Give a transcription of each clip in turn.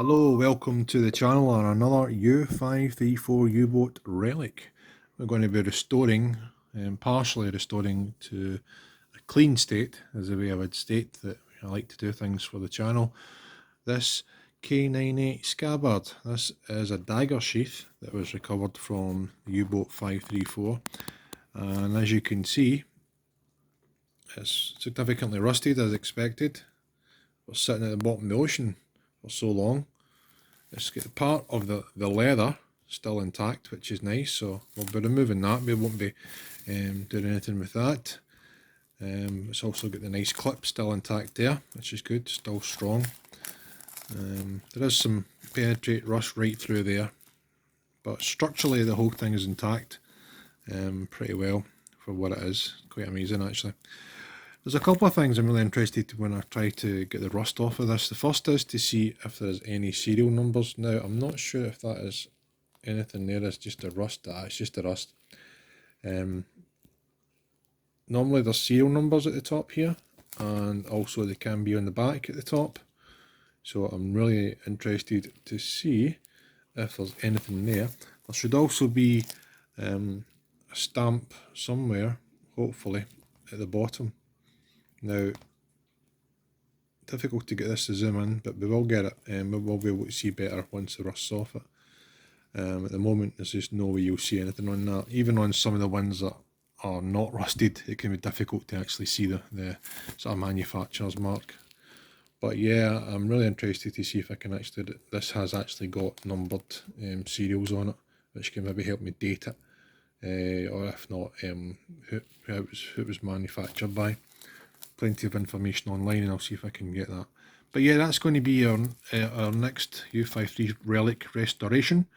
Hello, welcome to the channel on another U534 U-boat Relic. We're going to be restoring, partially restoring to a clean state, as the way I would state that I like to do things for the channel. This K98 SCABBARD. This is a dagger sheath that was recovered from the U-boat 534, and as you can see, it's significantly rusted as expected. It was sitting at the bottom of the ocean for so long. It's got part of the leather still intact, which is nice, so we'll be removing that. We won't be doing anything with that. It's also got the nice clip still intact there, which is good, still strong. There is some penetrate rust right through there, but structurally the whole thing is intact pretty well for what it is. Quite amazing actually. There's a couple of things I'm really interested in when I try to get the rust off of this. The first is to see if there's any serial numbers. Now, I'm not sure if that is anything there. It's just a rust. It's just a rust. Normally there's serial numbers at the top here, and also they can be on the back at the top. So I'm really interested to see if there's anything there. There should also be a stamp somewhere, hopefully, at the bottom. Now, difficult to get this to zoom in, but we will get it, and we will be able to see better once the rust's off it. At the moment, there's just no way you'll see anything on that. Even on some of the ones that are not rusted, it can be difficult to actually see the sort of manufacturer's mark. But yeah, I'm really interested to see if I can actually, this has actually got numbered serials on it, which can maybe help me date it, or if not, who it was manufactured by. Plenty of information online, and I'll see if I can get that. But yeah, that's going to be our next U534 Relic restoration.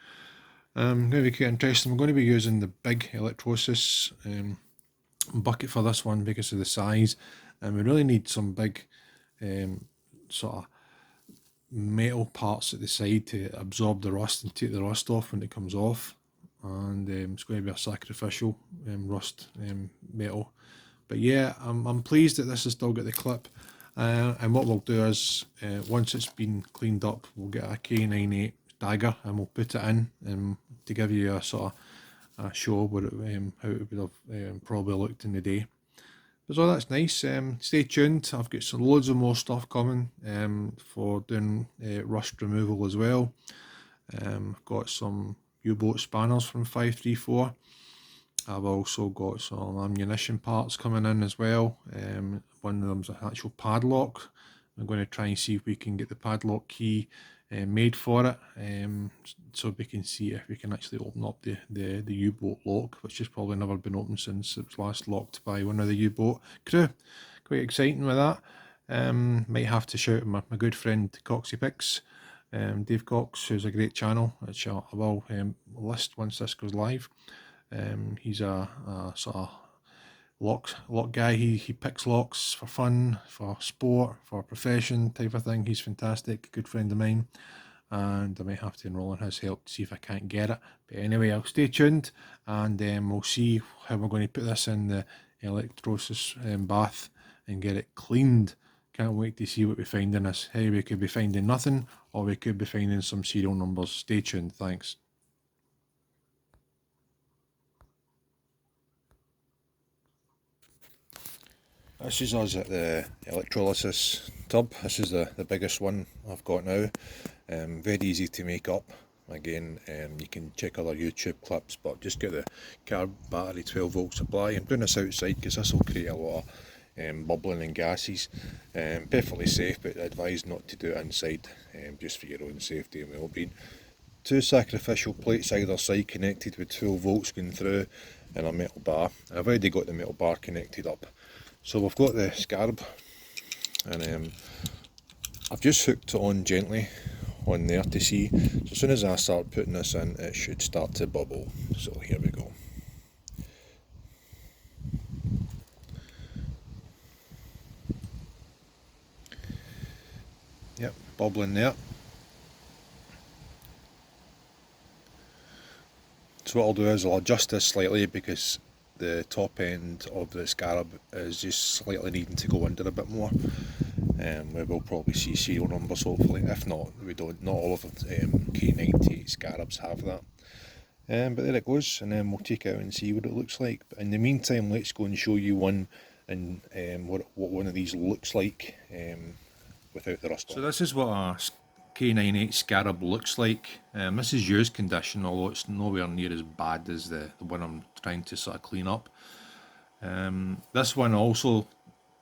Going to be quite interesting. We're going to be using the big electrolysis bucket for this one because of the size, and we really need some big sort of metal parts at the side to absorb the rust and take the rust off when it comes off. And it's going to be a sacrificial rust metal. But yeah, I'm pleased that this has still got the clip, and what we'll do is, once it's been cleaned up, we'll get a K98 dagger and we'll put it in to give you a sort of a show what it, how it would have probably looked in the day. But so that's nice. Stay tuned. I've got some loads of more stuff coming for doing rust removal as well. I've got some U-boat spanners from 534. I've also got some ammunition parts coming in as well. One of them's an actual padlock. I'm going to try and see if we can get the padlock key made for it, so we can see if we can actually open up the U-boat lock, which has probably never been opened since it was last locked by one of the U-boat crew. Quite exciting with that. Might have to shout my good friend Coxie Picks, Dave Cox, who's a great channel, which I will list once this goes live. He's a sort of lock guy. He picks locks for fun, for sport, for profession type of thing. He's fantastic, good friend of mine, and I might have to enroll in his help to see if I can't get it. But anyway, I'll stay tuned, and we'll see how we're going to put this in the electrolysis bath and get it cleaned. Can't wait to see what we find in this. Hey, we could be finding nothing, or we could be finding some serial numbers. Stay tuned. Thanks. This is us at the electrolysis tub. This is the biggest one I've got now. Very easy to make up. Again, you can check other YouTube clips, but just get the car battery 12 volt supply. I'm doing this outside because this will create a lot of bubbling and gases. Perfectly safe, but advised not to do it inside, just for your own safety and well-being. Two sacrificial plates either side connected with 12 volts going through, and a metal bar. I've already got the metal bar connected up. So we've got the scarab, and I've just hooked it on gently on there to see. So as soon as I start putting this in, it should start to bubble. So here we go. Yep, bubbling there. So what I'll do is I'll adjust this slightly because the top end of the scarab is just slightly needing to go under a bit more. We will probably see serial numbers hopefully. If not, we don't. Not all of them K98 SCABBARDs have that. But there it goes, and then we'll take it out and see what it looks like. But in the meantime, let's go and show you one and what one of these looks like without the rust on. So this is what a K98 SCABBARD looks like. This is used condition, although it's nowhere near as bad as the one I'm trying to sort of clean up. This one also,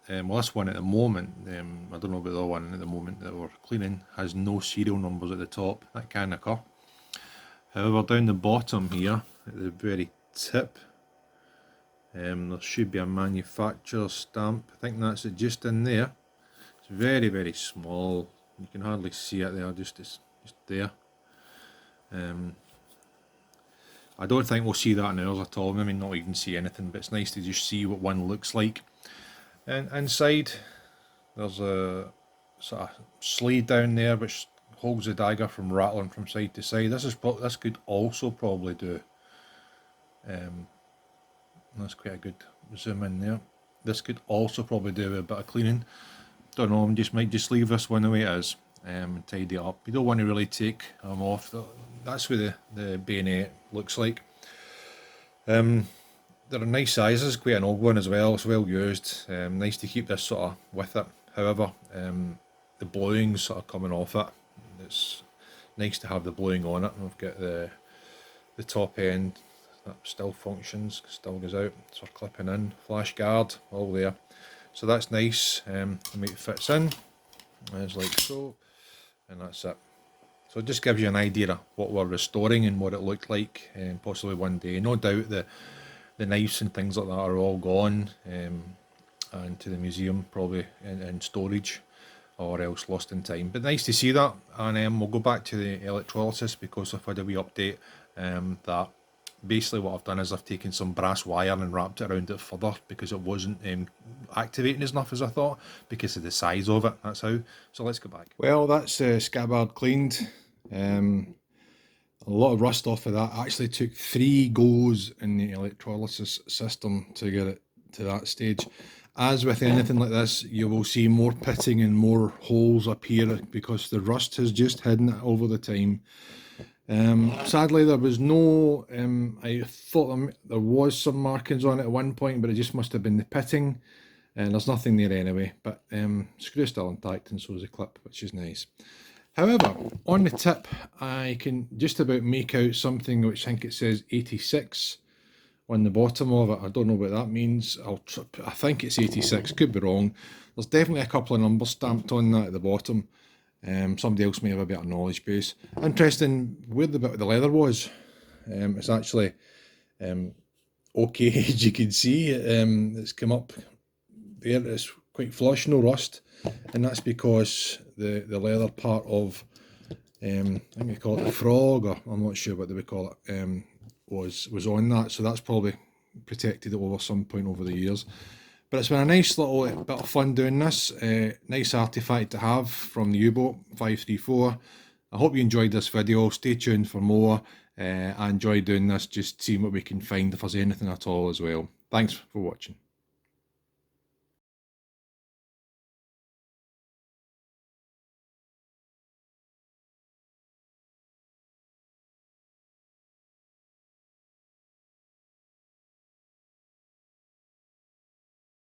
well, this one at the moment, I don't know about the other one at the moment that we're cleaning, has no serial numbers at the top. That can occur. However, down the bottom here, at the very tip, there should be a manufacturer's stamp. I think that's it just in there. It's very, very small. You can hardly see it there, just there. I don't think we'll see that in ours at all. Maybe not even see anything, but it's nice to just see what one looks like. And inside, there's a sort of sleeve down there which holds the dagger from rattling from side to side. This could also probably do. That's quite a good zoom in there. This could also probably do a bit of cleaning. Don't know. Might just leave this one the way it is and tidy it up. You don't want to really take them off. That's what the bayonet looks like. They're nice sizes. Quite an old one as well. It's well used. Nice to keep this sort of with it. However, the bluing's sort of coming off it. It's nice to have the bluing on it. We've got the top end that still functions, still goes out, so clipping in, flash guard, all there. So that's nice. The mate fits in, as like so, and that's it. So it just gives you an idea of what we're restoring and what it looked like, possibly one day. No doubt the knives and things like that are all gone, and to the museum probably in storage, or else lost in time. But nice to see that, and we'll go back to the electrolysis because I've had a wee update that basically what I've done is I've taken some brass wire and wrapped it around it further because it wasn't activating as enough as I thought because of the size of it. That's how. So let's go back. Well, that's SCABBARD cleaned. A lot of rust off of that. Actually took 3 goes in the electrolysis system to get it to that stage. As with anything like this, you will see more pitting and more holes appear because the rust has just hidden it over the time. Sadly, there was no, I thought there was some markings on it at one point, but it just must have been the pitting, and there's nothing there anyway. But screw still intact, and so is the clip, which is nice. However, on the tip, I can just about make out something which I think it says 86 on the bottom of it. I don't know what that means. I think it's 86, could be wrong. There's definitely a couple of numbers stamped on that at the bottom. Somebody else may have a better knowledge base. Interesting where the bit of the leather was. It's actually okay, as you can see. It's come up there. It's quite flush, no rust, and that's because the leather part of I think we call it the frog, or I'm not sure what they would call it. Was on that, so that's probably protected it over some point over the years. But it's been a nice little bit of fun doing this. Nice artifact to have from the U-boat 534. I hope you enjoyed this video. Stay tuned for more. I enjoy doing this, just seeing what we can find if there's anything at all as well. Thanks for watching.